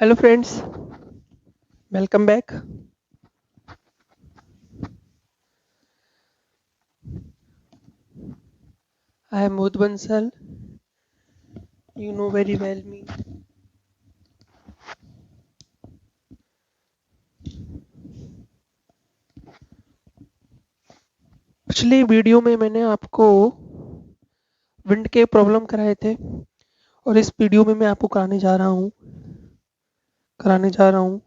Hello friends, welcome back. I am Udh Bansal. You know very well me. पिछले video में मैंने आपको wind के प्रॉब्लम कराए थे और इस वीडियो में मैं आपको कराने जा रहा हूँ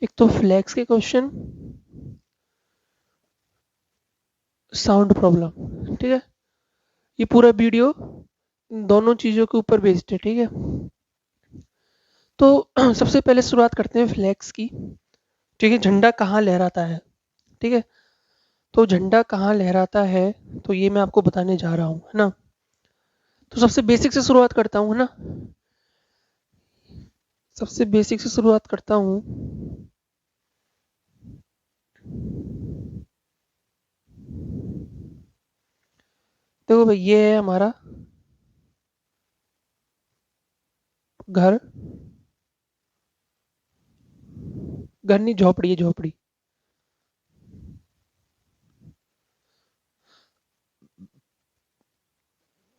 एक तो फ्लैक्स के क्वेश्चन, साउंड प्रॉब्लम। ठीक है, ये पूरा वीडियो इन दोनों चीज़ों के ऊपर बेस्ड है। ठीक है, तो सबसे पहले शुरुआत करते हैं फ्लैक्स की। ठीक है, झंडा कहाँ लहराता है। ठीक है, तो झंडा कहाँ लहराता है तो ये मैं आपको बताने जा रहा हूँ, है ना। तो सबसे बेसिक से शुरुआत करता हूँ, है ना। सबसे बेसिक से शुरुआत करता हूँ। देखो भाई, ये है हमारा घर। घर नहीं, झोपड़ी है, झोपड़ी।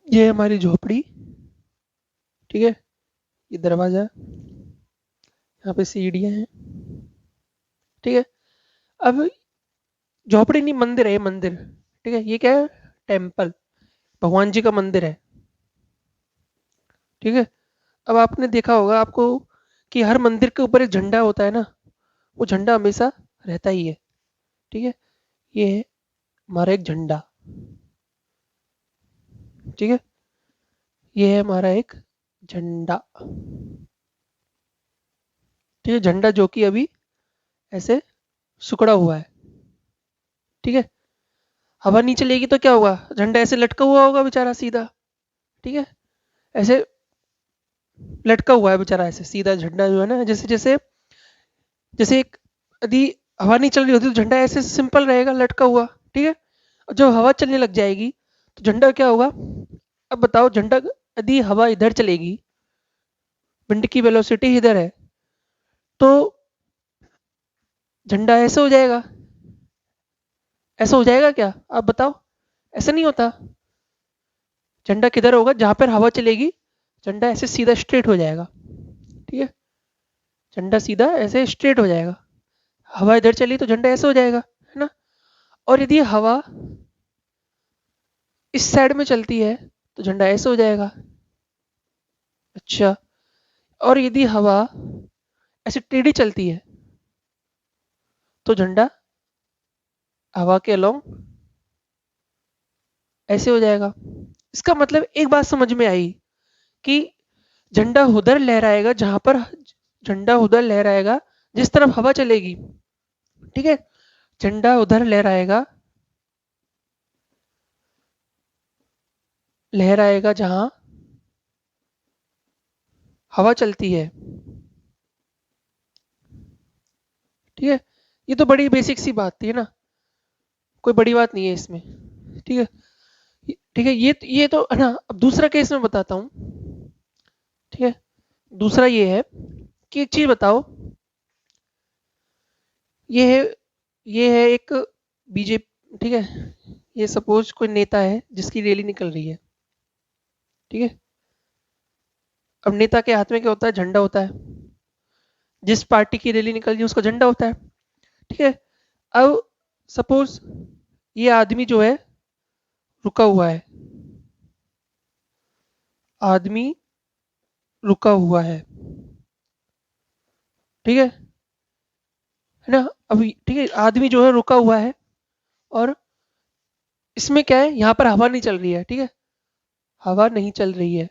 ये है हमारी झोपड़ी। ठीक है, ये दरवाजा है, यहाँ पे सीढ़ियाँ हैं। ठीक है, अब झोपड़ी नहीं, मंदिर है, ये मंदिर। ठीक है, ये क्या है, टेम्पल, भगवान जी का मंदिर है। ठीक है, अब आपने देखा होगा आपको कि हर मंदिर के ऊपर एक झंडा होता है ना, वो झंडा हमेशा रहता ही है। ठीक है, ये है हमारा एक झंडा। ठीक है, ये है हमारा एक झंडा। ठीक है, झंडा जो कि अभी ऐसे सिकुड़ा हुआ है। ठीक है, हवा नहीं चलेगी तो क्या होगा, झंडा ऐसे लटका हुआ होगा बेचारा सीधा। ठीक है, ऐसे लटका हुआ है बेचारा, ऐसे सीधा झंडा जो है ना, जैसे जैसे जैसे एक यदि हवा नहीं चल रही होती तो झंडा ऐसे सिंपल रहेगा लटका हुआ। ठीक है, और जब हवा चलने लग जाएगी तो झंडा क्या होगा। अब बताओ, झंडा यदि हवा इधर चलेगी, विंड की वेलोसिटी इधर है, तो झंडा ऐसे हो जाएगा। ऐसा हो जाएगा क्या, आप बताओ। ऐसा नहीं होता। झंडा किधर होगा, जहां पर हवा चलेगी झंडा ऐसे सीधा स्ट्रेट हो जाएगा। ठीक है, झंडा सीधा ऐसे स्ट्रेट हो जाएगा। हवा इधर चली तो झंडा ऐसे हो जाएगा, है ना। और यदि हवा इस साइड में चलती है तो झंडा ऐसे हो जाएगा। अच्छा, और यदि हवा ऐसे टेढ़ी चलती है तो झंडा हवा के अलोंग ऐसे हो जाएगा। इसका मतलब एक बात समझ में आई कि झंडा उधर लहराएगा जहां पर झंडा उधर लहराएगा जिस तरफ हवा चलेगी। ठीक है, झंडा उधर लहराएगा, लहराएगा जहां हवा चलती है। ठीक है, ये तो बड़ी बेसिक सी बात थी ना, कोई बड़ी बात नहीं है इसमें। ठीक है, ठीक है, ये तो है ना। अब दूसरा केस मैं बताता हूँ। ठीक है, दूसरा ये है कि एक चीज बताओ। ये है ये है एक बीजेपी। ठीक है, ये सपोज कोई नेता है जिसकी रैली निकल रही है। ठीक है, अब नेता के हाथ में क्या होता है, झंडा होता है। जिस पार्टी की रैली निकल रही है उसका झंडा होता है। ठीक है, अब सपोज ये आदमी जो है रुका हुआ है, आदमी रुका हुआ है। ठीक है ना। अभी ठीक है, आदमी जो है रुका हुआ है, और इसमें क्या है, यहाँ पर हवा नहीं चल रही है। ठीक है, हवा नहीं चल रही है।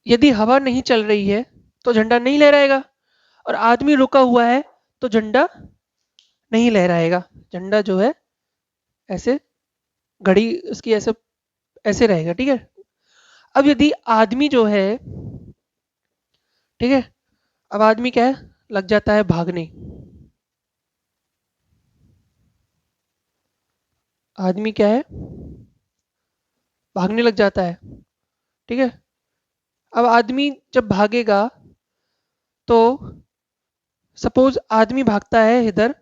यदि हवा नहीं चल रही है तो झंडा नहीं लहराएगा, और आदमी रुका हुआ है तो झंडा नहीं लहराएगा। झंडा जो है ऐसे, घड़ी उसकी ऐसे ऐसे रहेगा। ठीक है, अब यदि आदमी जो है, ठीक है, अब आदमी क्या है, लग जाता है भागने। आदमी क्या है, भागने लग जाता है, ठीक है। अब आदमी जब भागेगा तो सपोज आदमी भागता है इधर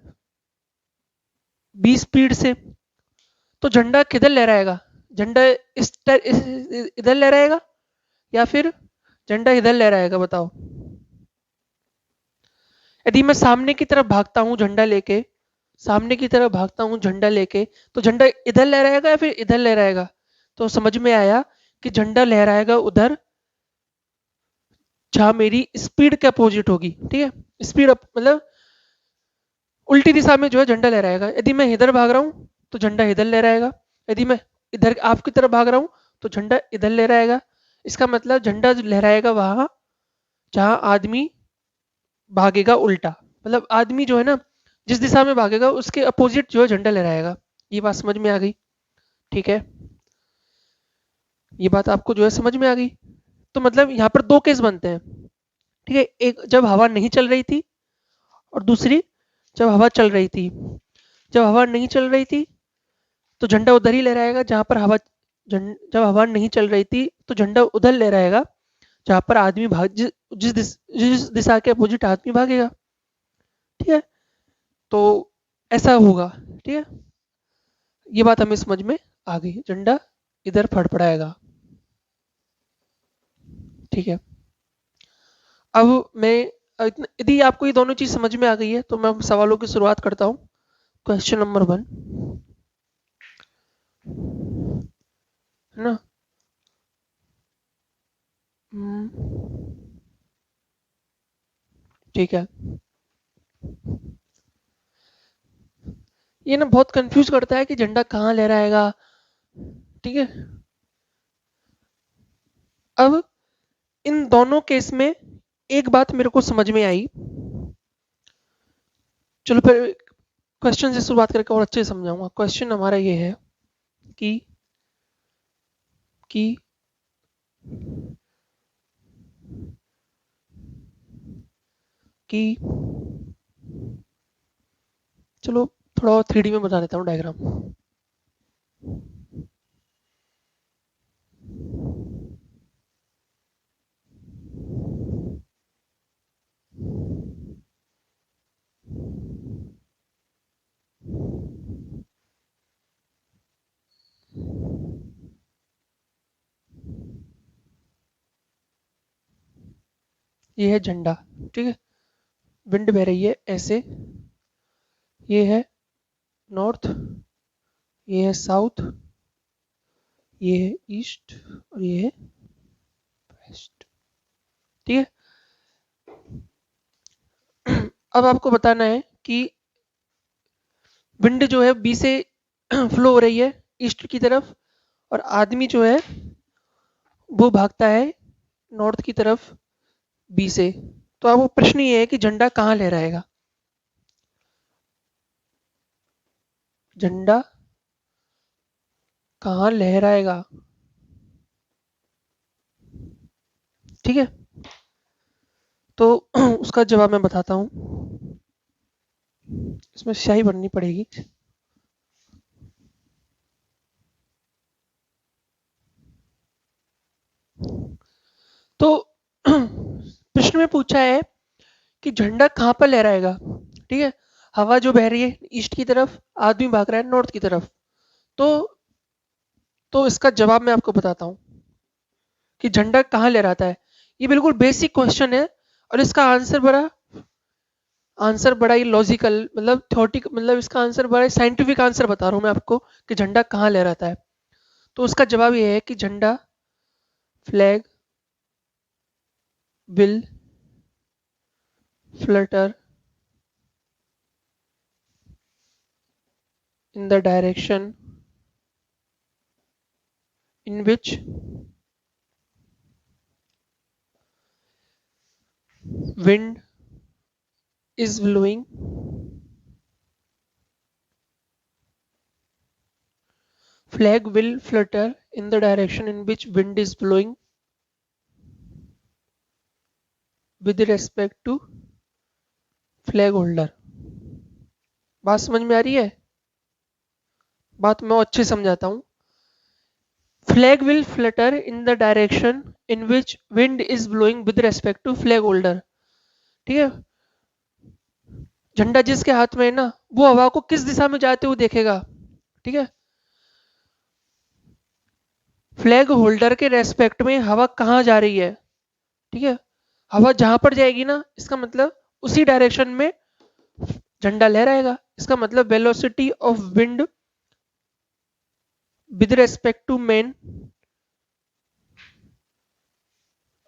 20 स्पीड से, तो झंडा किधर लहराएगा? झंडा इधर लहराएगा या फिर झंडा इधर लहराएगा, बताओ। यदि मैं सामने की तरफ भागता हूँ झंडा लेके, सामने की तरफ भागता हूँ झंडा लेके, तो झंडा इधर लहराएगा या फिर इधर लहराएगा? तो समझ में आया कि झंडा लहराएगा उधर जहां मेरी स्पीड के अपोजिट होगी, ठीक है। स्पीड मतलब उल्टी दिशा में जो है झंडा लहराएगा। यदि मैं इधर भाग रहा हूँ तो झंडा इधर लहराएगा, यदि मैं इधर आपकी तरफ भाग रहा हूँ तो झंडा इधर लहराएगा। इसका मतलब झंडा लहराएगा वहां जहां आदमी भागेगा उल्टा, मतलब आदमी जो है ना जिस दिशा में भागेगा उसके अपोजिट जो है झंडा लहराएगा। ये बात समझ में आ गई? ठीक है, ये बात आपको जो है समझ में आ गई। तो मतलब यहाँ पर दो केस बनते हैं, ठीक है। एक जब हवा नहीं चल रही थी और दूसरी जब हवा चल रही थी। जब हवा नहीं चल रही थी तो झंडा उधर ही लहराएगा जहां पर हवा, जब हवा नहीं चल रही थी तो झंडा उधर लहराएगा जहां पर आदमी भाग जिस दिशा के अपोजिट आदमी भागेगा, ठीक है। तो ऐसा होगा, ठीक है। ये बात हमें समझ में आ गई, झंडा इधर फड़फड़ाएगा, ठीक है। अब मैं यदि आपको ये दोनों चीज समझ में आ गई है तो मैं सवालों की शुरुआत करता हूँ। क्वेश्चन नंबर 1, है ना। ठीक है, ये ना बहुत कंफ्यूज करता है कि झंडा कहाँ लहराएगा, ठीक है। अब इन दोनों केस में एक बात मेरे को समझ में आई। चलो फिर क्वेश्चन से शुरुआत करके और अच्छे से समझाऊंगा। क्वेश्चन हमारा ये है कि कि कि चलो थोड़ा और 3D में बता देता हूँ डायग्राम। ये है झंडा, ठीक है। विंड बह रही है ऐसे, ये है नॉर्थ, ये है साउथ, ये है ईस्ट और ये है वेस्ट, ठीक है। अब आपको बताना है कि विंड जो है बी से फ्लो हो रही है ईस्ट की तरफ, और आदमी जो है वो भागता है नॉर्थ की तरफ बी से। तो अब वो प्रश्न ये है कि झंडा कहाँ लहराएगा? झंडा कहाँ लहराएगा, ठीक है। तो उसका जवाब मैं बताता हूँ, इसमें स्याही भरनी पड़ेगी। तो प्रश्न में पूछा है कि झंडा कहाँ पर लहराएगा, ठीक है। हवा जो बह रही है ईस्ट की तरफ, आदमी भाग रहा है नॉर्थ की तरफ। तो इसका जवाब मैं आपको बताता हूँ कि झंडा कहाँ लहराता है। ये बिल्कुल बेसिक क्वेश्चन है और इसका आंसर बड़ा ही लॉजिकल, मतलब थ्योरेटिक, मतलब इसका आंसर बड़ा ही साइंटिफिक आंसर बता रहा हूँ मैं आपको कि झंडा कहाँ लहराता है। तो उसका जवाब ये है कि झंडा flag will Flutter in the direction in which wind is blowing. Flag will flutter in the direction in which wind is blowing with respect to flag holder. बात समझ में आ रही है? बात मैं अच्छे समझाता हूँ। Flag will flutter in the direction in which wind is blowing with respect to flag holder. ठीक है, झंडा जिसके हाथ में है ना, वो हवा को किस दिशा में जाते हुए देखेगा। ठीक है, फ्लैग होल्डर के रेस्पेक्ट में हवा कहाँ जा रही है। ठीक है, हवा जहां पर जाएगी ना, इसका मतलब उसी डायरेक्शन में झंडा लहराएगा। इसका मतलब velocity of wind with respect to man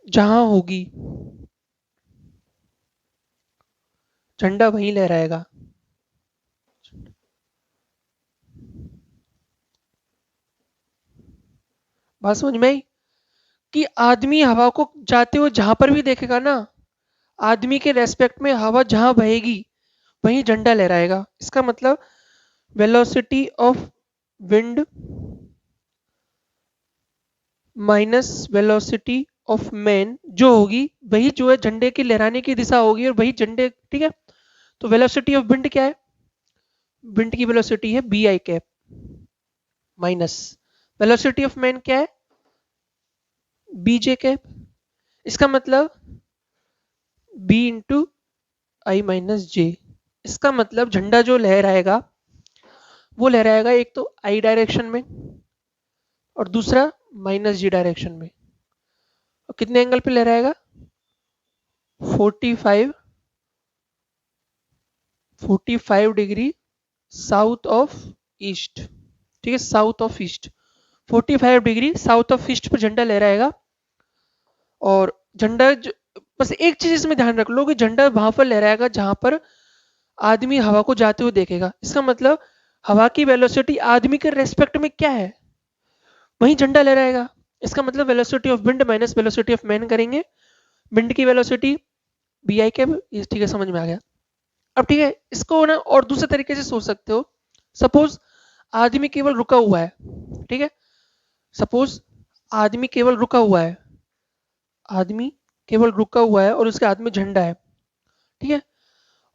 जहां होगी, झंडा वहीं लहराएगा। बात समझ में आई कि आदमी हवा को जाते हुए जहां पर भी देखेगा ना, आदमी के रेस्पेक्ट में हवा जहां बहेगी वहीं झंडा लहराएगा। इसका मतलब velocity of wind minus velocity of man जो होगी, वही जो है झंडे की लहराने की दिशा होगी और वही झंडे। ठीक है, तो वेलोसिटी ऑफ विंड क्या है, विंड की वेलोसिटी है B I cap minus velocity of man क्या है बी जे कैप। इसका मतलब B into I minus J. इसका मतलब झंडा जो लहराएगा वो लहराएगा एक तो आई डायरेक्शन में और दूसरा माइनस जी डायरेक्शन में। और कितने एंगल पे लहराएगा, 45 डिग्री साउथ ऑफ ईस्ट। ठीक है, south of east, 45 degree south of east पर झंडा लहराएगा। और झंडा बस एक चीज इसमें ध्यान रख लो कि झंडा वहां पर लहराएगा जहां पर आदमी हवा को जाते हुए देखेगा। इसका मतलब हवा की वेलोसिटी आदमी के रेस्पेक्ट में क्या है, वहीं झंडा लहराएगा। इसका मतलब velocity of wind minus velocity of man करेंगे। विंड की वेलोसिटी बी आई के, ठीक है समझ में आ गया। अब ठीक है, इसको ना और दूसरे तरीके से सोच सकते हो। सपोज आदमी केवल रुका हुआ है। ठीक है, सपोज आदमी केवल रुका हुआ है, आदमी केवल रुका हुआ है और उसके हाथ में झंडा है। ठीक है,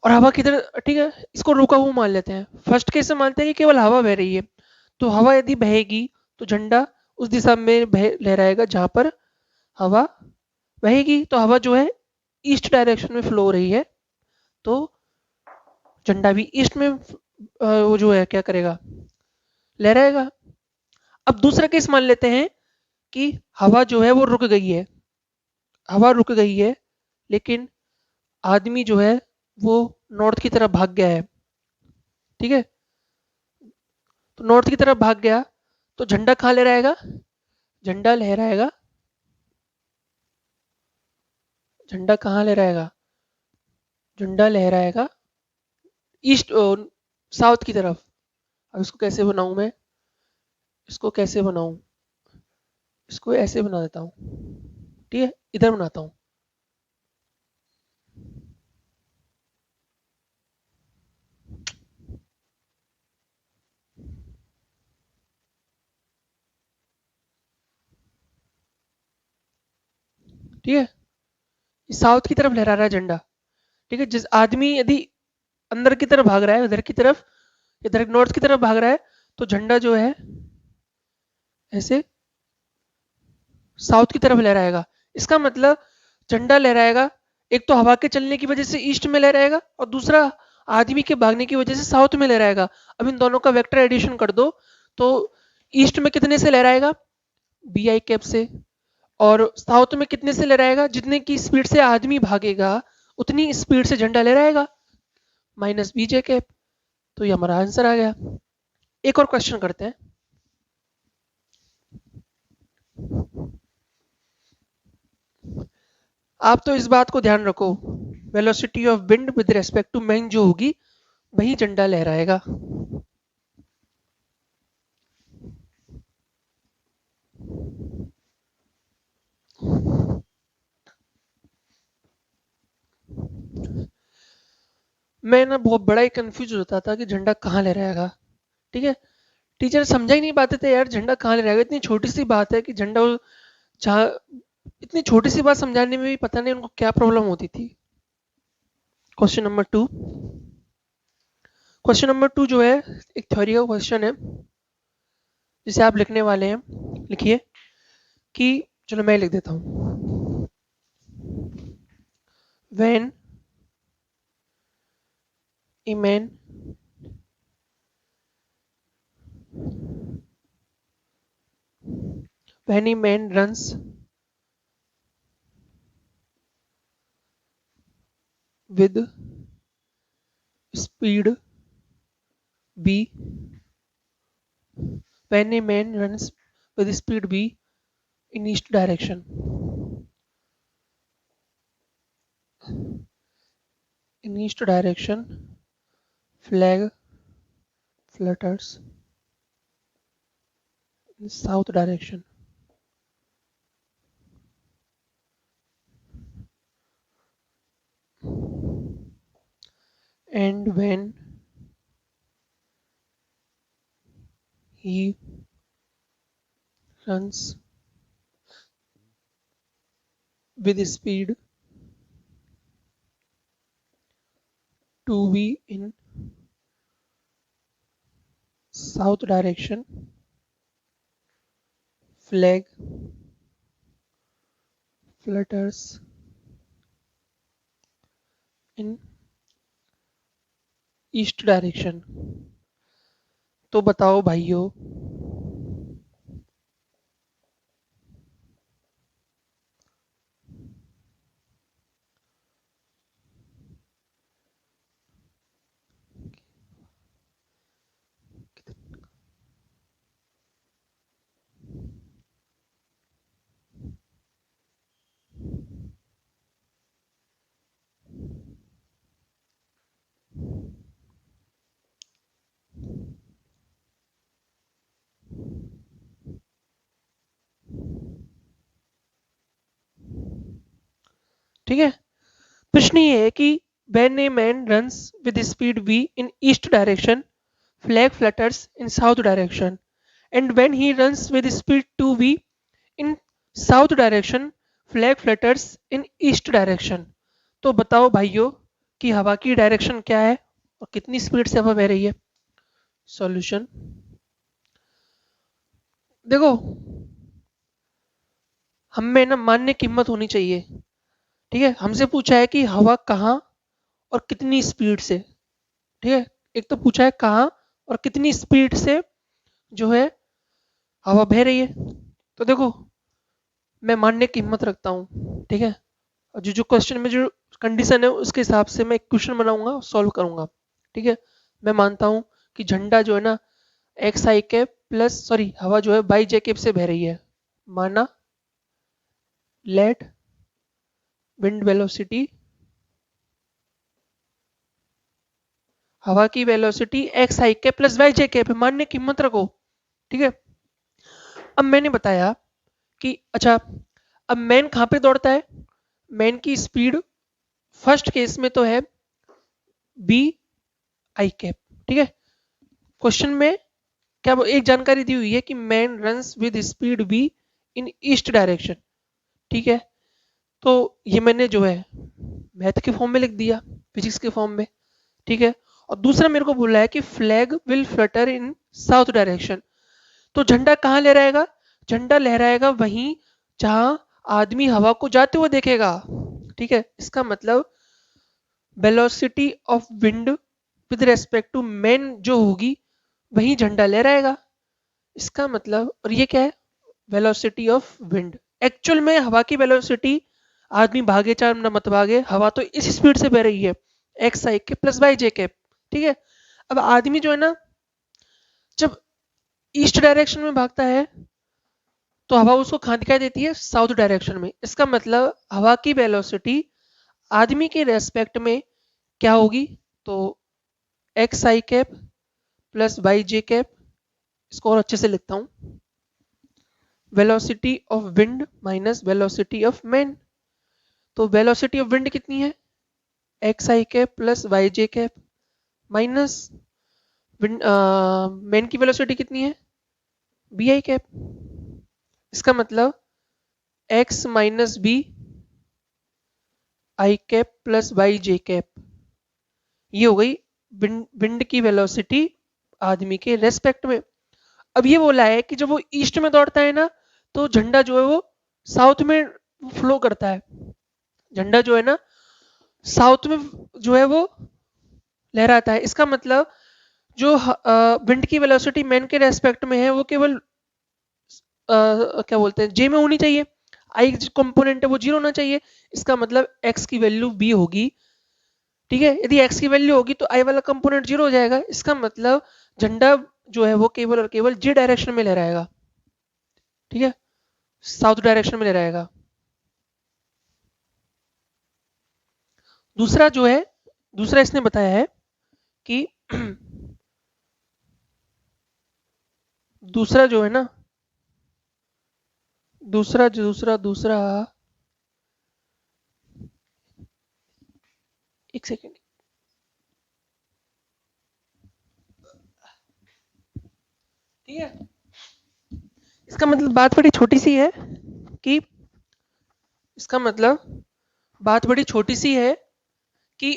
और हवा किधर, ठीक है इसको रुका हुआ मान लेते हैं। फर्स्ट केस में मानते हैं कि केवल हवा बह रही है, तो हवा यदि बहेगी तो झंडा उस दिशा में बह लहराएगा जहां पर हवा बहेगी। तो हवा जो है ईस्ट डायरेक्शन में फ्लो हो रही है, तो झंडा भी ईस्ट में वो जो है क्या करेगा, लहराएगा। अब दूसरा केस मान लेते हैं कि हवा जो है वो रुक गई है, हवा रुक गई है लेकिन आदमी जो है वो नॉर्थ की तरफ भाग गया है। ठीक है, तो नॉर्थ की तरफ भाग गया तो झंडा कहाँ लहराएगा, झंडा लहराएगा, झंडा कहाँ लहराएगा, झंडा लहराएगा ईस्ट साउथ की तरफ। अब इसको कैसे बनाऊं मैं, इसको कैसे बनाऊं, इसको ऐसे बना देता हूँ। ठीक है, इधर बनाता हूँ। ठीक है, साउथ की तरफ लहरा रहा है झंडा। ठीक है, जिस आदमी यदि अंदर की तरफ भाग रहा है, उधर की तरफ, इधर नॉर्थ की तरफ भाग रहा है, तो झंडा जो है ऐसे साउथ की तरफ लहराएगा। इसका मतलब झंडा लहराएगा एक तो हवा के चलने की वजह से ईस्ट में लहराएगा और दूसरा आदमी के भागने की वजह से साउथ में लहराएगा। अब इन दोनों का वेक्टर एडिशन कर दो तो ईस्ट में कितने से लहराएगा, बी आई कैप से, और साउथ में कितने से लहराएगा, जितने की स्पीड से आदमी भागेगा उतनी स्पीड से झंडा लहराएगा, माइनस बी जे कैप। तो ये हमारा आंसर आ गया। एक और क्वेश्चन करते हैं। आप तो इस बात को ध्यान रखो, velocity of wind with respect to man जो होगी वही झंडा लहराएगा। मैं ना बहुत बड़ा ही कंफ्यूज होता था कि झंडा कहाँ लहराएगा। ठीक है, टीचर समझा ही नहीं पाते थे यार झंडा कहाँ लहराएगा। इतनी छोटी सी बात है कि झंडा जहाँ, इतनी छोटी सी बात समझाने में भी पता नहीं उनको क्या प्रॉब्लम होती थी। क्वेश्चन नंबर 2, क्वेश्चन नंबर 2 जो है एक थ्योरी का क्वेश्चन है। जिसे आप लिखने वाले हैं, लिखिए कि, चलो मैं लिख देता हूं, when a man runs with speed b, when a man runs with speed b in east direction, flag flutters in south direction. And when he runs with speed 2v in south direction, flag flutters in east direction. तो बताओ भाइयों, ठीक है, प्रश्न ये है कि when a man runs with speed v in east direction, flag flutters in south direction, and when he runs with speed 2v in south direction, flag flutters in east direction। तो बताओ भाइयों कि हवा की डायरेक्शन क्या है और कितनी स्पीड से हवा बह रही है। सॉल्यूशन, देखो हम में ना मानने की हिम्मत होनी चाहिए। ठीक है, हमसे पूछा है कि हवा कहाँ और कितनी स्पीड से। ठीक है, एक तो पूछा है कहाँ और कितनी स्पीड से जो है हवा बह रही है। तो देखो मैं मानने की हिम्मत रखता हूँ। ठीक है, और जो जो क्वेश्चन में जो कंडीशन है उसके हिसाब से मैं एक क्वेश्चन बनाऊंगा, सॉल्व करूंगा। ठीक है, मैं मानता हूँ कि झंडा जो है ना एक्स आई कैप प्लस सॉरी हवा जो है बाई जे कैप से बह रही है। माना लेट विंड वेलोसिटी, हवा की वेलोसिटी एक्स आई कैप प्लस वाई जे कैप है, मानने की हिम्मत रखो। ठीक है, अब मैंने बताया कि अच्छा अब मैन कहाँ पे दौड़ता है, मैन की स्पीड फर्स्ट केस में तो है बी आई कैप। ठीक है, क्वेश्चन में क्या एक जानकारी दी हुई है कि man runs with speed be in east direction. ठीक है, तो ये मैंने जो है मैथ के फॉर्म में लिख दिया, फिजिक्स के फॉर्म में। ठीक है, और दूसरा मेरे को बोला है कि flag will flutter in south direction. तो झंडा कहाँ लहराएगा, झंडा लहराएगा वहीं जहां आदमी हवा को जाते हुए देखेगा। ठीक है, इसका मतलब velocity of wind with respect to man जो होगी वही झंडा लहराएगा। इसका मतलब, और ये क्या है, वेलोसिटी ऑफ विंड। एक्चुअल में हवा की वेलोसिटी, आदमी भागे चाहे न मत भागे, हवा तो इस स्पीड से बह रही है, एक्स आई के प्लस वाई जे कैप। ठीक है, अब आदमी जो है ना जब ईस्ट डायरेक्शन में भागता है तो हवा उसको कहाँ दिखाई देती है, साउथ डायरेक्शन में। इसका मतलब हवा की वेलोसिटी आदमी के रेस्पेक्ट में क्या होगी, तो एक्स आई कैप प्लस वाई जे कैप। इसको और अच्छे से लिखता हूं, velocity of wind minus velocity of man. तो वेलोसिटी ऑफ विंड कितनी है, एक्स आई कैप प्लस वाई जे कैप माइनस विंड मैन की वेलोसिटी कितनी है, बी आई कैप। इसका मतलब X minus B I cap plus Y J cap, ये हो गई विंड की वेलोसिटी आदमी के रेस्पेक्ट में। अब ये बोला है कि जब वो ईस्ट में दौड़ता है ना, तो झंडा जो है वो साउथ में फ्लो करता है। झंडा जो है ना साउथ में जो है वो लहराता है। इसका मतलब जो विंड की वेलोसिटी मैन के रेस्पेक्ट में है वो केवल क्या बोलते हैं जे में होनी चाहिए। आई कंपोनेंट है वो जीरो होना चाहिए। इसका मतलब एक्स की वैल्यू बी होगी। ठीक है, यदि एक्स की वैल्यू होगी तो आई वाला कंपोनेंट जीरो हो जाएगा। इसका मतलब झंडा जो है वो केवल और केवल जे डायरेक्शन में लहराएगा। ठीक है, साउथ डायरेक्शन में लहराएगा। दूसरा जो है, दूसरा इसने बताया है कि दूसरा जो है ना, दूसरा दूसरा दूसरा एक सेकेंड। ठीक है, इसका मतलब बात बड़ी छोटी सी है कि इसका मतलब बात बड़ी छोटी सी है कि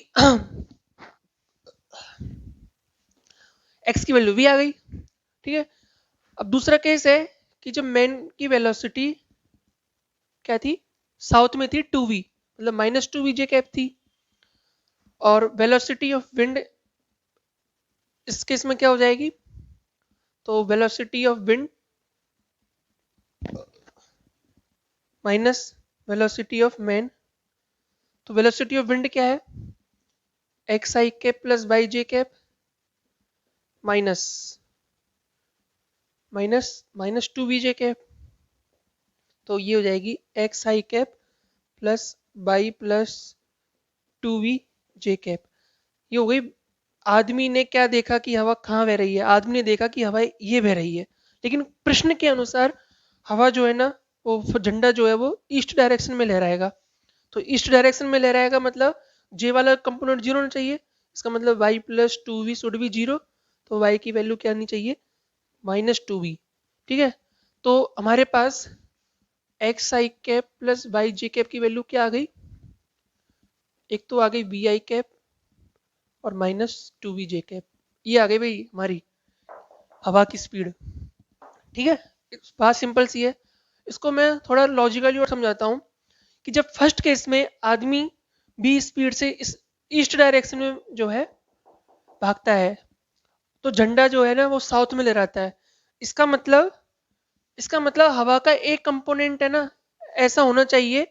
एक्स की वैल्यू भी आ गई। ठीक है, अब दूसरा केस है कि जब मैन की वेलोसिटी क्या थी, साउथ में थी 2v, मतलब -2v जे कैप थी। और वेलोसिटी ऑफ विंड इस केस में क्या हो जाएगी, तो velocity of wind minus velocity of man. तो वेलोसिटी ऑफ विंड क्या है, एक्स आई कैप प्लस वाई जे cap minus minus minus 2v j cap. तो ये हो जाएगी एक्स आई cap plus y plus 2v j cap. ये हो गई। आदमी ने क्या देखा कि हवा कहाँ बह रही है, आदमी ने देखा कि हवा ये बह रही है। लेकिन प्रश्न के अनुसार हवा जो है ना, वो झंडा जो है वो ईस्ट डायरेक्शन में लहराएगा। तो ईस्ट डायरेक्शन में लहराएगा मतलब जे वाला कंपोनेंट जीरो होना चाहिए। इसका मतलब Y plus 2v should be zero. तो वाई की वैल्यू क्या आनी चाहिए, -2v। ठीक है, तो हमारे पास एक्स आई कैप प्लस वाई जे कैप की वैल्यू क्या आ गई, एक तो आ गई वी आई कैप और -2v जे कैप। ये आ गई भाई हमारी हवा की स्पीड। ठीक है, बात सिंपल सी है। इसको मैं थोड़ा लॉजिकली और समझाता हूँ कि जब फर्स्ट केस में आदमी बी स्पीड से इस ईस्ट डायरेक्शन में जो है भागता है, तो झंडा जो है ना वो साउथ में लहराता है। इसका मतलब इसका मतलब हवा का एक कंपोनेंट है ना ऐसा होना चाहिए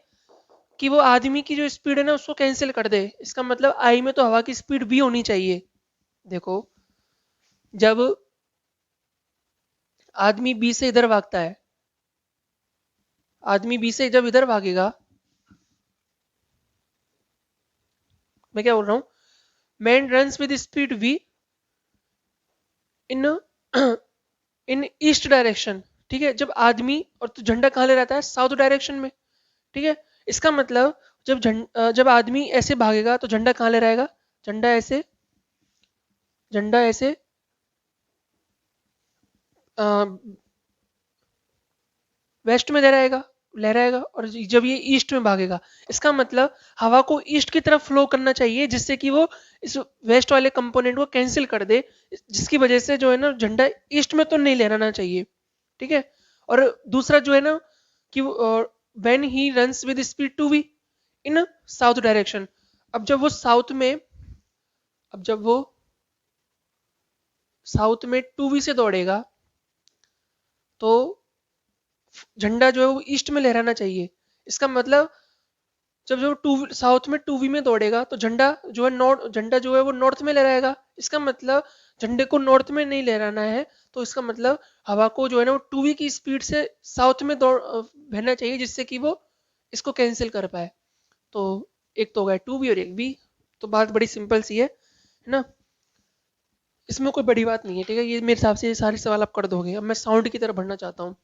कि वो आदमी की जो स्पीड है ना उसको कैंसिल कर दे। इसका मतलब आई में तो हवा की स्पीड भी होनी चाहिए। देखो, जब आदमी बी से इधर भागता है, आदमी बी से जब इधर भागेगा, मैं क्या बोल रहा हूँ, man runs with speed V in in east direction. ठीक है, जब आदमी और तो झंडा कहाँ ले रहता है, साउथ डायरेक्शन में। ठीक है, इसका मतलब जब आदमी ऐसे भागेगा तो झंडा कहाँ ले रहेगा, झंडा ऐसे, झंडा ऐसे वेस्ट में लहराएगा और जब ये ईस्ट में भागेगा, इसका मतलब हवा को ईस्ट की तरफ फ्लो करना चाहिए जिससे कि वो इस वेस्ट वाले कंपोनेंट को कैंसिल कर दे, जिसकी वजह से जो है ना झंडा ईस्ट में तो नहीं लहराना चाहिए। ठीक है, और दूसरा जो है ना कि when he runs with speed 2v in south direction. अब जब वो साउथ में अब जब वो साउथ में 2v से दौड़ेगा तो झंडा जो है वो ईस्ट में लहराना चाहिए। इसका मतलब जब जो टू साउथ में 2v में दौड़ेगा तो झंडा जो है नॉर्थ, झंडा जो है वो नॉर्थ में लहराएगा। इसका मतलब झंडे को नॉर्थ में नहीं लहराना है। तो इसका मतलब हवा को जो है ना वो 2v की स्पीड से साउथ में दौड़ बहना चाहिए जिससे कि वो इसको कैंसिल कर पाए। तो एक तो हो गया 2v और एक v। तो बात बड़ी सिंपल सी है ना, इसमें कोई बड़ी बात नहीं है। ठीक है, ये मेरे हिसाब से ये सारे सवाल आप कर दोगे। अब मैं साउंड की तरफ बढ़ना चाहता हूँ।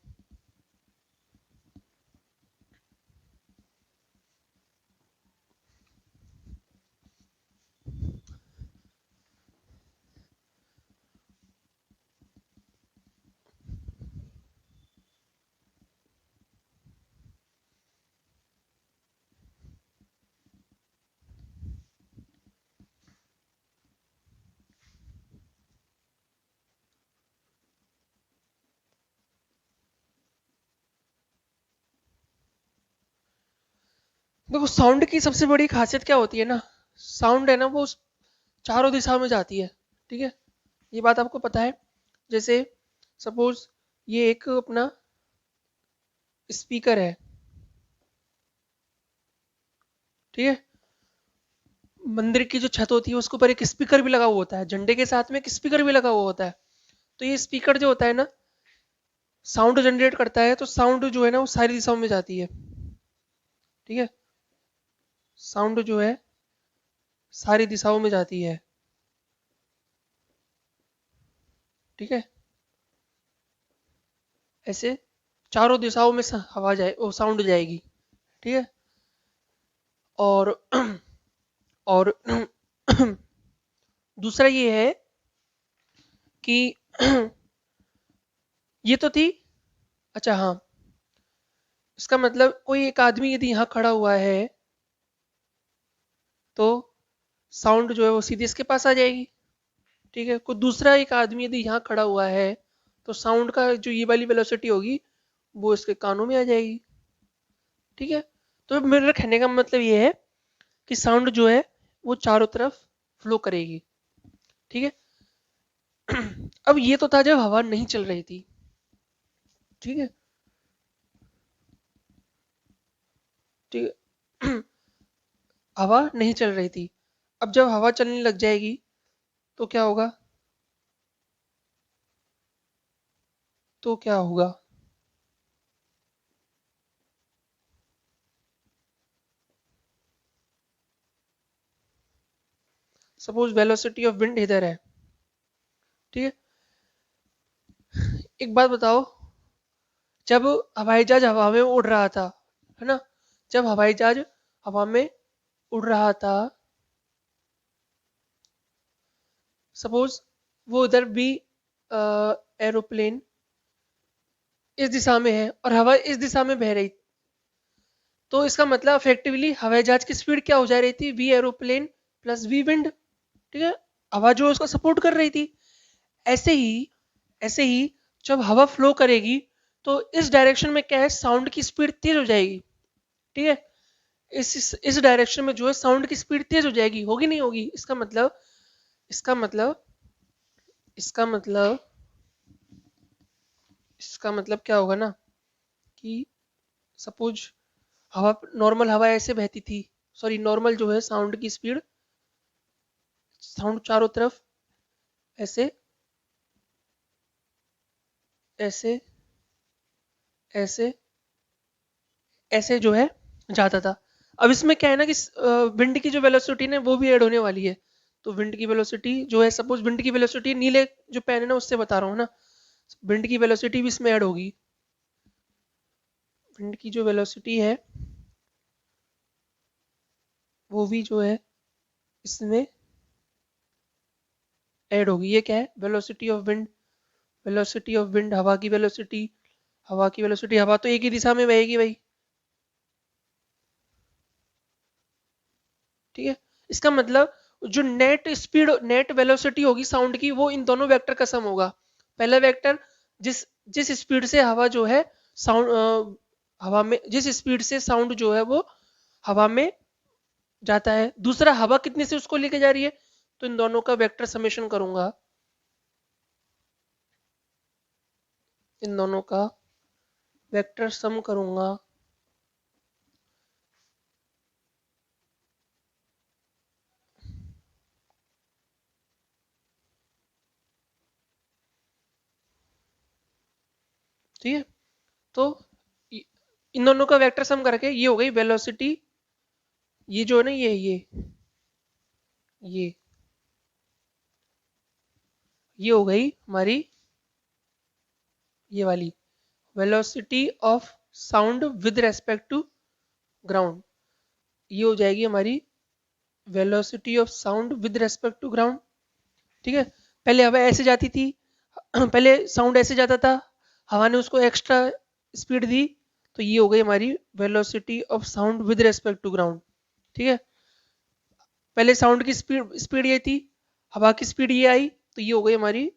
देखो साउंड की सबसे बड़ी खासियत क्या होती है ना, साउंड है ना वो चारों दिशाओं में जाती है। ठीक है, ये बात आपको पता है। जैसे सपोज ये एक अपना स्पीकर है, ठीक है, मंदिर की जो छत होती है उसके ऊपर एक स्पीकर भी लगा हुआ होता है, झंडे के साथ में एक स्पीकर भी लगा हुआ होता है। तो ये स्पीकर जो होता है ना, साउंड जनरेट करता है, तो साउंड जो है ना वो सारी दिशाओं में जाती है। ठीक है, साउंड जो है सारी दिशाओं में जाती है। ठीक है, ऐसे चारों दिशाओं में हवा जाए, वो साउंड जाएगी। ठीक है, और और दूसरा ये है कि ये तो थी। अच्छा हाँ, इसका मतलब कोई एक आदमी यदि यहाँ खड़ा हुआ है तो साउंड जो है वो सीधे इसके पास आ जाएगी। ठीक है, कोई दूसरा एक आदमी यदि यहाँ खड़ा हुआ है तो साउंड का जो ये वाली वेलोसिटी होगी वो इसके कानों में आ जाएगी। ठीक है, तो मेरे कहने का मतलब ये है कि साउंड जो है वो चारों तरफ फ्लो करेगी। ठीक है, अब ये तो था जब हवा नहीं चल रही थी। ठीक है, ठीक है, हवा नहीं चल रही थी। अब जब हवा चलने लग जाएगी तो क्या होगा, तो क्या होगा, सपोज वेलोसिटी ऑफ विंड इधर है। ठीक है, एक बात बताओ, जब हवाई जहाज हवा में उड़ रहा था, है ना, जब हवाई जहाज हवा में उड़ रहा था, सपोज वो उधर भी एरोप्लेन इस दिशा में है और हवा इस दिशा में बह रही, तो इसका मतलब इफेक्टिवली हवाई जहाज की स्पीड क्या हो जा रही थी, V aeroplane plus V wind. ठीक है, हवा जो है उसको सपोर्ट कर रही थी। ऐसे ही, ऐसे ही जब हवा फ्लो करेगी तो इस डायरेक्शन में क्या है, साउंड की स्पीड तेज हो जाएगी। ठीक है, इस डायरेक्शन में जो है साउंड की स्पीड तेज हो जाएगी, होगी नहीं होगी, इसका मतलब, इसका मतलब इसका मतलब इसका मतलब क्या होगा ना कि सपोज हवा, नॉर्मल हवा ऐसे बहती थी, सॉरी नॉर्मल जो है साउंड की स्पीड, साउंड चारों तरफ ऐसे ऐसे ऐसे ऐसे जो है जाता था। अब इसमें क्या है ना कि विंड की जो वेलोसिटी है वो भी ऐड होने वाली है। तो विंड की वेलोसिटी जो है, सपोज विंड की वेलोसिटी नीले जो पेन है ना उससे बता रहा हूँ ना, विंड की वेलोसिटी भी इसमें ऐड होगी। विंड की जो वेलोसिटी है वो भी जो है इसमें ऐड होगी। ये क्या है, velocity of wind, velocity of wind, हवा की वेलोसिटी, हवा की वेलोसिटी, हवा तो एक ही दिशा में बहेगी भाई। ठीक है, इसका मतलब जो नेट स्पीड, नेट वेलोसिटी होगी साउंड की, वो इन दोनों वेक्टर का सम होगा। पहला वेक्टर जिस जिस स्पीड से हवा जो है साउंड, हवा में जिस स्पीड से साउंड जो है वो हवा में जाता है, दूसरा हवा कितने से उसको लेके जा रही है, तो इन दोनों का वेक्टर समेशन करूंगा, इन दोनों का वेक्टर सम करूंगा। ठीक है, तो इन दोनों का वेक्टर सम करके ये हो गई वेलोसिटी, ये जो है ना ये ये हो गई हमारी ये वाली velocity of sound with respect to ground. ये हो जाएगी हमारी velocity of sound with respect to ground. ठीक है, पहले हवा ऐसे जाती थी, पहले साउंड ऐसे जाता था, हवा ने उसको एक्स्ट्रा स्पीड दी, तो ये हो गई हमारी velocity of sound with respect to ground. ठीक है, पहले साउंड की स्पीड स्पीड ये थी, हवा की स्पीड ये आई, तो ये हो गई हमारी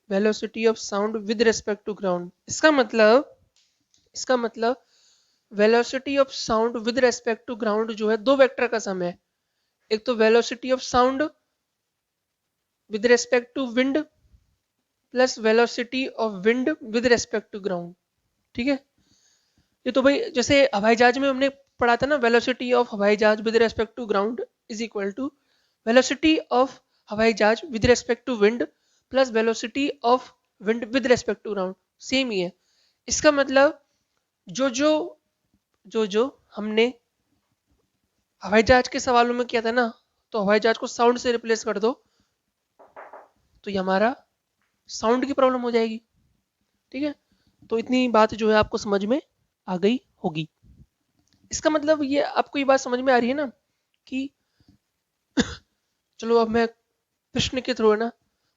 velocity of sound with respect to ground. इसका मतलब velocity of sound with respect to ground जो है दो वेक्टर का सम है। एक तो velocity of sound with respect to wind plus velocity of wind with respect to ground. ठीक है, ये तो भाई जैसे हवाई जहाज में हमने पढ़ा था ना, वेलोसिटी ऑफ हवाई जहाज with respect to ground is equal to velocity of हवाई जहाज with respect to wind plus velocity of wind with respect to ground. Same ही है। इसका मतलब जो जो जो जो हमने हवाई जहाज के सवालों में किया था ना, तो हवाई जहाज को साउंड से रिप्लेस कर दो तो ये हमारा साउंड की प्रॉब्लम हो जाएगी। ठीक है, तो इतनी बात जो है आपको समझ में आ गई होगी। इसका मतलब ये आपको ये बात समझ में आ रही है ना कि चलो अब मैं प्रश्न के थ्रू है ना,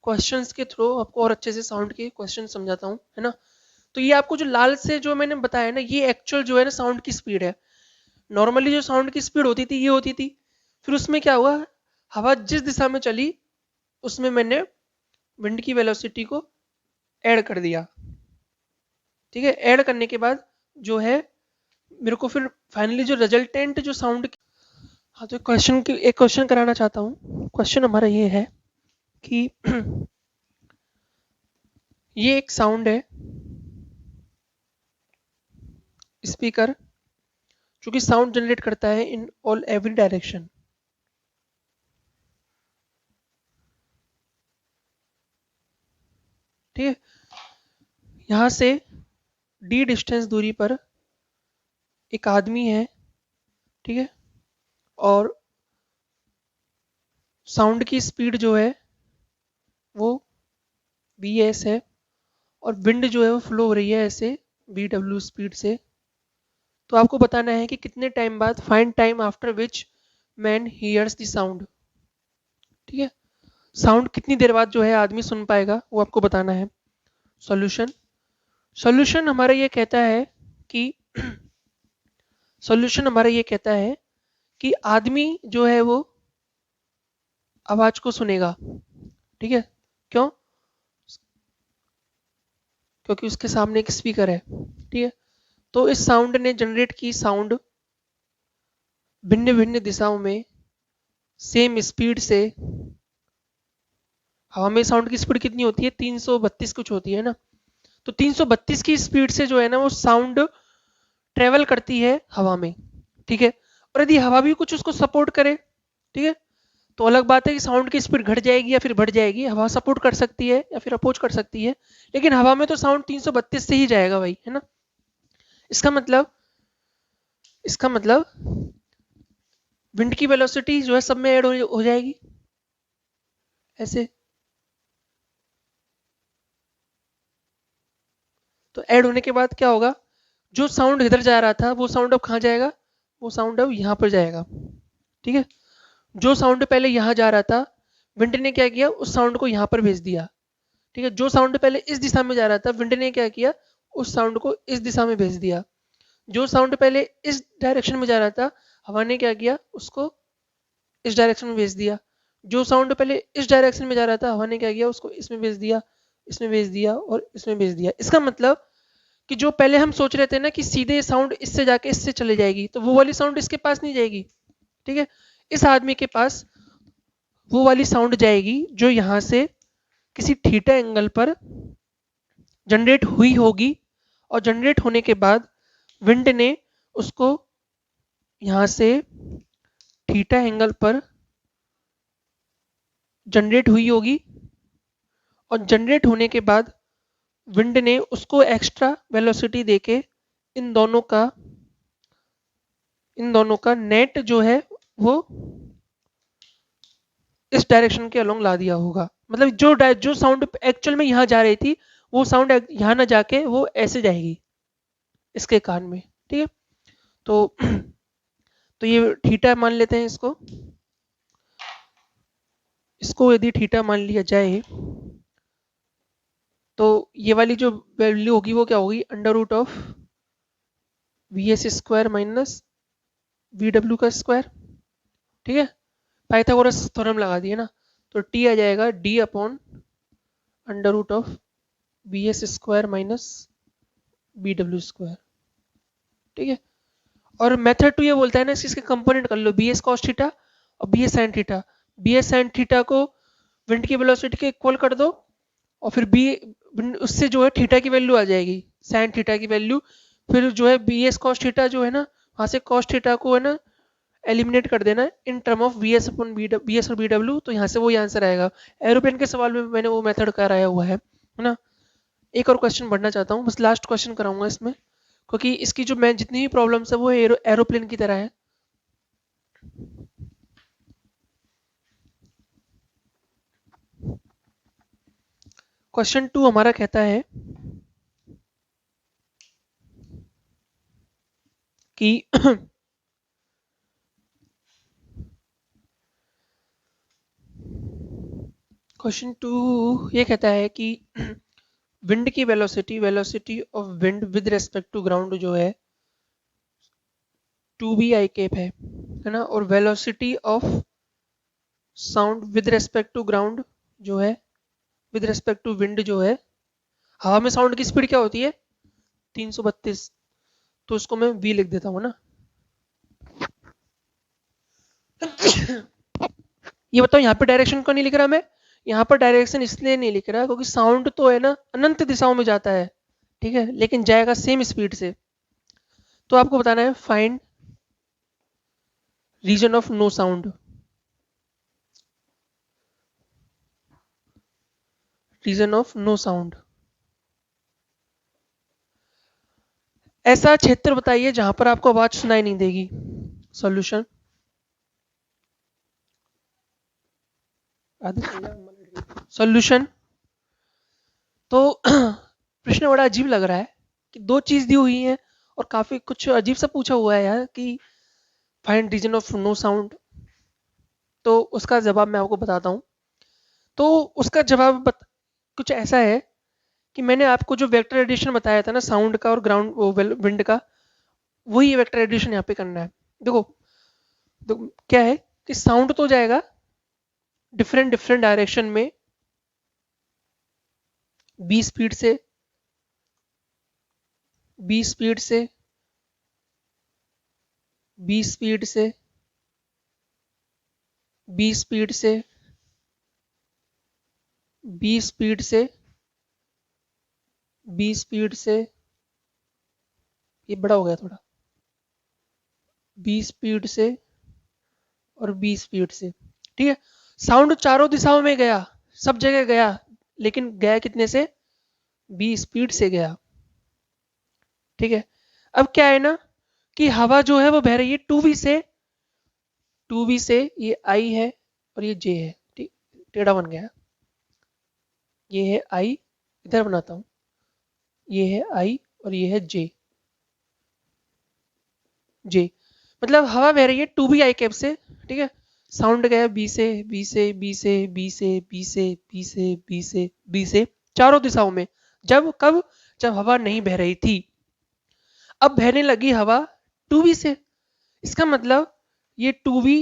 क्वेश्चंस के थ्रू आपको और अच्छे से साउंड के क्वेश्चन समझाता हूँ, है ना। तो ये आपको जो लाल से जो मैंने बताया ना, ये एक्चुअल जो है ना साउंड की स्पीड है। नॉर्मली जो साउंड की स्पीड होती थी ये होती थी, फिर उसमें क्या हुआ, हवा जिस दिशा में चली उसमें मैंने विंड की वेलोसिटी को ऐड कर दिया। ठीक है, ऐड करने के बाद जो है मेरे को फिर फाइनली जो रिजल्टेंट जो साउंड। हाँ, तो एक क्वेश्चन कराना चाहता हूँ। क्वेश्चन हमारा ये है कि ये एक साउंड है, स्पीकर जो कि साउंड जनरेट करता है इन ऑल एवरी डायरेक्शन। ठीक है, यहां से डी डिस्टेंस दूरी पर एक आदमी है। ठीक है, और साउंड की स्पीड जो है वो vs है और विंड जो है वो फ्लो हो रही है ऐसे vw स्पीड से। तो आपको बताना है कि कितने टाइम बाद, find time after which man hears the sound. ठीक है, साउंड कितनी देर बाद जो है आदमी सुन पाएगा वो आपको बताना है। सॉल्यूशन सॉल्यूशन हमारा ये कहता है कि सॉल्यूशन हमारा ये कहता है कि आदमी जो है वो आवाज को सुनेगा। ठीक है, क्यों? क्योंकि उसके सामने एक स्पीकर है। ठीक है, तो इस साउंड ने जनरेट की साउंड भिन्न भिन्न दिशाओं में सेम स्पीड से। हवा में साउंड की स्पीड कितनी होती है? 332 कुछ होती है ना। तो 332 की स्पीड से जो है ना वो साउंड ट्रेवल करती है हवा में। ठीक है, और यदि हवा भी कुछ उसको सपोर्ट करे, ठीक है, तो अलग बात है कि साउंड की स्पीड घट जाएगी या फिर बढ़ जाएगी। हवा सपोर्ट कर सकती है या फिर अपोज कर सकती है, लेकिन हवा में तो साउंड 332 से ही जाएगा भाई, है ना। इसका मतलब विंड की वेलोसिटी जो है सब में ऐड हो जाएगी ऐसे। तो ऐड होने के बाद क्या होगा, जो साउंड इधर जा रहा था वो साउंड अब कहाँ जाएगा? वो साउंड अब यहाँ पर जाएगा। ठीक है, जो साउंड पहले यहाँ जा रहा था विंड ने क्या किया, उस साउंड को यहाँ पर भेज दिया। ठीक है, जो साउंड पहले इस दिशा में जा रहा था विंड ने क्या किया, उस साउंड को इस दिशा में भेज दिया। जो साउंड पहले इस डायरेक्शन में जा रहा था हवा ने क्या किया, उसको इस डायरेक्शन में भेज दिया। जो साउंड पहले इस डायरेक्शन में जा रहा था हवा ने क्या किया, उसको इसमें भेज दिया, इसमें भेज दिया और इसमें भेज दिया। इसका मतलब कि जो पहले हम सोच रहे थे ना कि सीधे साउंड इससे जाके इससे चले जाएगी, तो वो वाली साउंड इसके पास नहीं जाएगी। ठीक है, इस आदमी के पास वो वाली साउंड जाएगी जो यहाँ से किसी थीटा एंगल पर जनरेट हुई होगी, और जनरेट होने के बाद विंड ने उसको यहाँ से थीटा एंगल पर जनरेट हुई होगी, और जनरेट होने के बाद विंड ने उसको एक्स्ट्रा वेलोसिटी देके इन दोनों का नेट जो है वो इस डायरेक्शन के अलोंग ला दिया होगा। मतलब जो साउंड एक्चुअल में यहाँ जा रही थी वो साउंड यहाँ ना जाके वो ऐसे जाएगी इसके कान में। ठीक है, तो तो ये थीटा मान लेते हैं इसको। इसको यदि थीटा मान लिया जाए तो ये वाली जो वैल्यू होगी वो क्या होगी, under root of V S square minus V W का स्क्वायर। ठीक है, पाइथागोरस थ्योरम लगा दिया ना, तो टी आ जाएगा D upon under root of V S square minus B W square. ठीक है, और मेथड टू ये बोलता है ना इसके कंपोनेंट कर लो, बी एस कॉस थीटा और B S sine theta. B S sine theta को विंड की वेलोसिटी के इक्वल कर दो और फिर बी उससे जो है थीटा की वैल्यू आ जाएगी, साइन थीटा की वैल्यू। फिर जो है बी एस कॉस थीटा जो है ना, वहाँ से कॉस थीटा को है ना एलिमिनेट कर देना in term of B S upon B S और बी डब्ल्यू, तो यहाँ से वही आंसर आएगा। एरोप्लेन के सवाल में मैंने वो मेथड कराया हुआ है ना। एक और क्वेश्चन बढ़ना चाहता हूँ, बस लास्ट क्वेश्चन कराऊंगा इसमें, क्योंकि इसकी जो मैं जितनी भी प्रॉब्लम्स है वो एरोप्लेन की तरह है। क्वेश्चन 2 हमारा कहता है कि क्वेश्चन 2 ये कहता है कि विंड की velocity of wind with respect to ground जो है 2b आई कैप है ना, और velocity of sound with respect to ground जो है विद रेस्पेक्ट टू विंड जो है, हवा में साउंड की स्पीड क्या होती है 332, तो उसको मैं v लिख देता हूँ ना। ये बताओ यहाँ पे डायरेक्शन क्यों नहीं लिख रहा मैं? यहाँ पर डायरेक्शन इसलिए नहीं लिख रहा क्योंकि साउंड तो है ना अनंत दिशाओं में जाता है, ठीक है, लेकिन जाएगा सेम स्पीड से। तो आपको बताना है find region of no sound, region of no sound. ऐसा क्षेत्र बताइए जहां पर आपको आवाज सुनाई नहीं देगी। Solution solution. तो प्रश्न बड़ा अजीब लग रहा है कि दो चीज दी हुई है और काफी कुछ अजीब सा पूछा हुआ है यार कि find region of no sound. तो उसका जवाब मैं आपको बताता हूँ। तो उसका जवाब कुछ ऐसा है कि मैंने आपको जो वेक्टर एडिशन बताया था ना साउंड का और ग्राउंड विंड का, वही वेक्टर एडिशन यहाँ पे करना है। देखो तो क्या है कि साउंड तो जाएगा डिफरेंट डिफरेंट डायरेक्शन में बी स्पीड से, बी स्पीड से, बी स्पीड से, बी स्पीड से, बी स्पीड से, बी स्पीड से, ये बड़ा हो गया थोड़ा, बी स्पीड से और बी स्पीड से, ठीक है। साउंड चारों दिशाओं में गया, सब जगह गया, लेकिन गया कितने से? बी स्पीड से गया, ठीक है। अब क्या है ना कि हवा जो है वो बह रही है टू बी से, टू बी से, ये आई है और ये जे है, ठीक, टेढ़ा बन गया, ये है आई, इधर बनाता हूं, ये है आई और ये है जे, जे मतलब हवा बह रही है टू बी आई कैप से, ठीक है। साउंड गया बी से, बी से, बी से, बी से, बी से, बी से, बी से, बी से, चारों दिशाओं में। जब कब? जब हवा नहीं बह रही थी। अब बहने लगी हवा टू बी से, इसका मतलब ये टू बी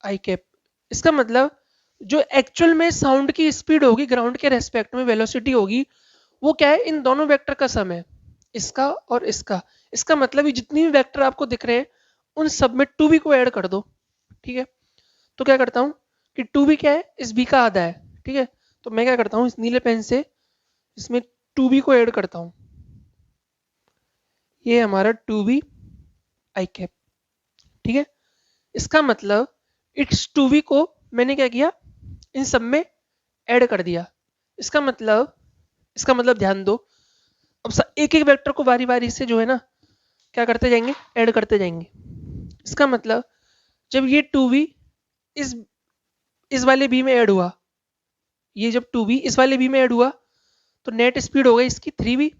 आई कैप, इसका मतलब जो एक्चुअल में साउंड की स्पीड होगी ग्राउंड के रेस्पेक्ट में वेलोसिटी होगी, वो क्या है इन दोनों वेक्टर का सम है, इसका और इसका। इसका मतलब ये जितनी भी वेक्टर आपको दिख रहे हैं उन सब में टू बी को ऐड कर दो, ठीक है। तो क्या करता हूं कि टू बी क्या है, इस बी का आधा है, ठीक है। तो मैं क्या करता हूं इस नीले पेन से इसमें टू बी को ऐड करता हूं, ये हमारा टू बी आई कैप, ठीक है। इसका मतलब इट्स टू बी को मैंने क्या किया इन सब में ऐड कर दिया। इसका मतलब, इसका मतलब ध्यान दो, अब एक एक वेक्टर को बारी बारी से जो है ना क्या करते जाएंगे, ऐड करते जाएंगे। इसका मतलब जब ये टू बी इस वाले बी में ऐड हुआ, ये जब टू बी इस वाले बी में ऐड हुआ तो नेट स्पीड हो गई इसकी three B,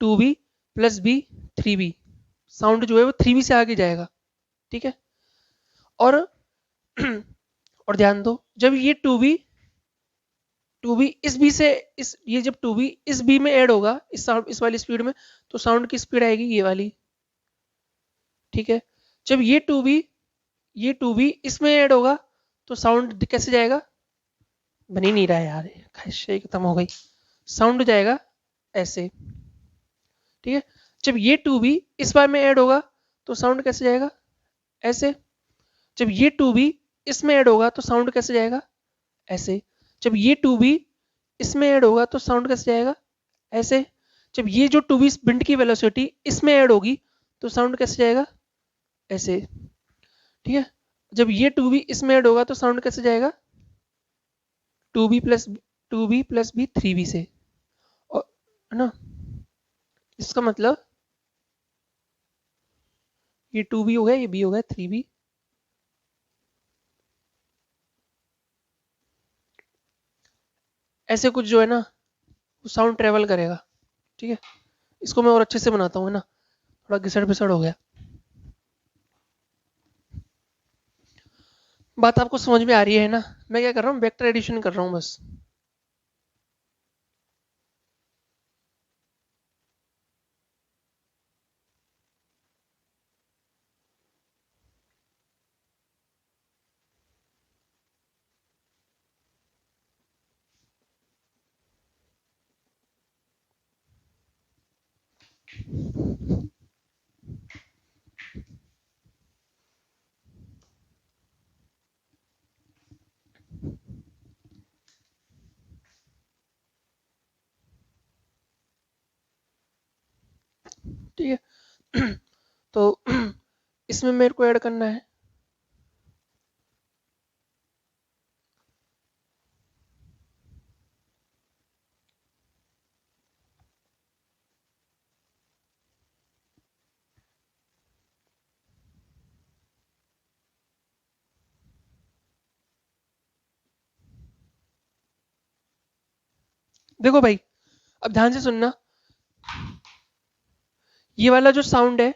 two B plus B three B, sound जो है वो थ्री बी से आगे जाएगा, ठीक है। और और ध्यान दो जब ये टू बी इस बी से इस, ये जब टू बी इस बी में ऐड होगा इस साउंड इस वाली स्पीड में, तो साउंड की स्पीड आएगी ये वाली, ठीक है। जब ये टू बी इसमें ऐड होगा तो साउंड कैसे जाएगा, बन ही नहीं रहा है यार, खैर खत्म हो गई, साउंड जाएगा ऐसे, ठीक है। जब ये 2B इस बार में ऐड होगा तो साउंड कैसे जाएगा, ऐसे। जब ये 2B इसमें ऐड होगा तो साउंड कैसे जाएगा, ऐसे। जब ये 2B इसमें ऐड होगा तो साउंड कैसे जाएगा, ऐसे। जब ये जो 2B बिंड की वेलोसिटी इसमें ऐड होगी तो साउंड कैसे जाएगा, ऐसे, ठीक है। जब ये 2B इसमें ऐड होगा तो साउंड कैसे जाएगा, 2B प्लस बी 3B से, और है ना। इसका मतलब ये 2B हो गया, ये B हो गया 3B। ऐसे कुछ जो है ना वो साउंड ट्रेवल करेगा, ठीक है। इसको मैं और अच्छे से बनाता हूँ, है ना, थोड़ा घिसड़ पिसड़ हो गया। बात आपको समझ में आ रही है ना। मैं क्या कर रहा हूँ, वेक्टर एडिशन कर रहा हूँ बस। ठीक है। तो इसमें मेरे को ऐड करना है देखो भाई, अब ध्यान से सुनना। ये वाला जो साउंड है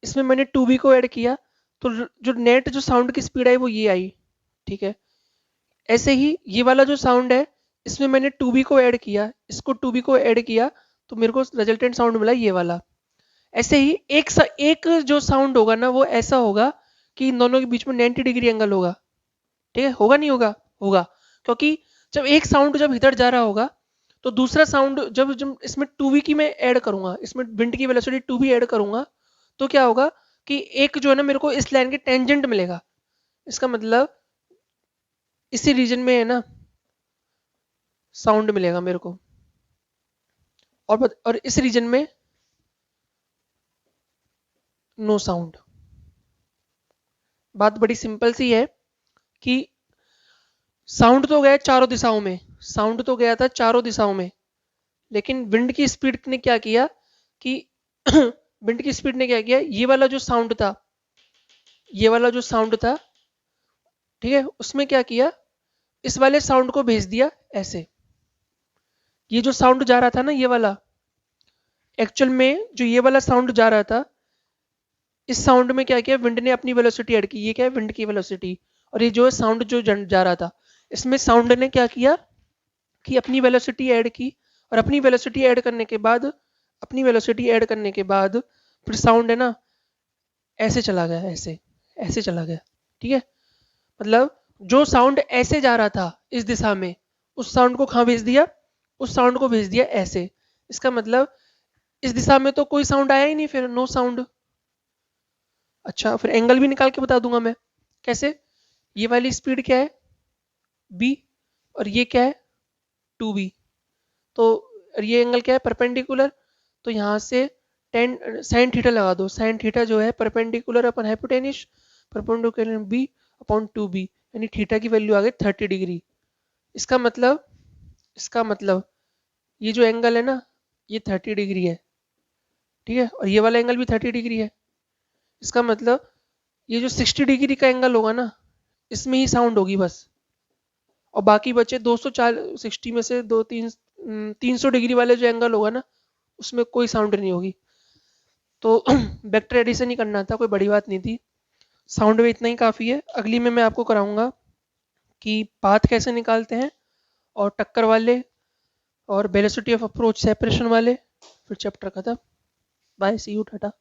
इसमें मैंने 2B को ऐड किया तो जो नेट जो साउंड की स्पीड आई वो ये आई, ठीक है। ऐसे ही ये वाला जो साउंड है इसमें मैंने 2B को ऐड किया, इसको 2B को ऐड किया तो मेरे को रिजल्टेंट साउंड मिला ये वाला। ऐसे ही एक जो साउंड होगा ना वो ऐसा होगा कि इन दोनों के बीच में 90 डिग्री एंगल होगा, ठीक है। होगा नहीं होगा, होगा। क्योंकि जब एक साउंड जब इधर जा रहा होगा तो दूसरा साउंड जब जब इसमें 2B की मैं ऐड करूंगा, इसमें विंड की वेलोसिटी 2B ऐड करूंगा तो क्या होगा कि एक जो है ना मेरे को इस लाइन के टेंजेंट मिलेगा। इसका मतलब इसी रीजन में है ना साउंड मिलेगा मेरे को, और इस रीजन में नो साउंड। बात बड़ी सिंपल सी है कि साउंड तो गया चारों दिशाओं में, साउंड तो गया था चारों दिशाओं में, लेकिन विंड की स्पीड ने क्या किया कि विंड की स्पीड ने क्या किया, ये वाला जो साउंड था, ये वाला जो साउंड था, ठीक है, उसमें क्या किया, इस वाले साउंड को भेज दिया ऐसे। ये जो साउंड जा रहा था ना ये वाला, एक्चुअल में जो ये वाला साउंड जा रहा था, इस साउंड में क्या किया विंड ने अपनी वेलोसिटी ऐड की। ये क्या है, विंड की वेलोसिटी। और ये जो है साउंड जो जा रहा था, इसमें साउंड ने क्या किया कि अपनी वेलोसिटी ऐड की, और अपनी वेलोसिटी ऐड करने के बाद, अपनी वेलोसिटी ऐड करने के बाद फिर साउंड है ना ऐसे चला गया, ऐसे ऐसे चला गया, ठीक है। मतलब जो साउंड ऐसे जा रहा था इस दिशा में, उस साउंड को कहाँ भेज दिया, उस साउंड को भेज दिया ऐसे। इसका मतलब इस दिशा में तो कोई साउंड आया ही नहीं, फिर नो साउंड। अच्छा, फिर एंगल भी निकाल के बता दूंगा मैं कैसे। ये वाली स्पीड क्या है, b, और ये क्या है 2b। तो ये एंगल क्या है, परपेंडिकुलर। तो यहाँ से टेन साइन थीटा लगा दो। साइन थीटा जो है perpendicular upon hypotenuse, perpendicular b upon 2b, यानी थीटा की वैल्यू आ गई 30 डिग्री। इसका मतलब, इसका मतलब ये जो एंगल है ना ये 30 डिग्री है, ठीक है, और ये वाला एंगल भी 30 डिग्री है। इसका मतलब ये जो 60 डिग्री का एंगल होगा ना इसमें ही साउंड होगी बस, और बाकी बचे 240 60 में से 300 डिग्री वाले जो एंगल होगा ना उसमें कोई साउंड नहीं होगी। तो वेक्टर एडिशन ही करना था, कोई बड़ी बात नहीं थी। साउंड में इतना ही काफ़ी है। अगली में मैं आपको कराऊंगा कि पाथ कैसे निकालते हैं, और टक्कर वाले, और वेलोसिटी ऑफ अप्रोच सेपरेशन वाले। फिर चैप्टर खत्म। Bye, see you, Tata.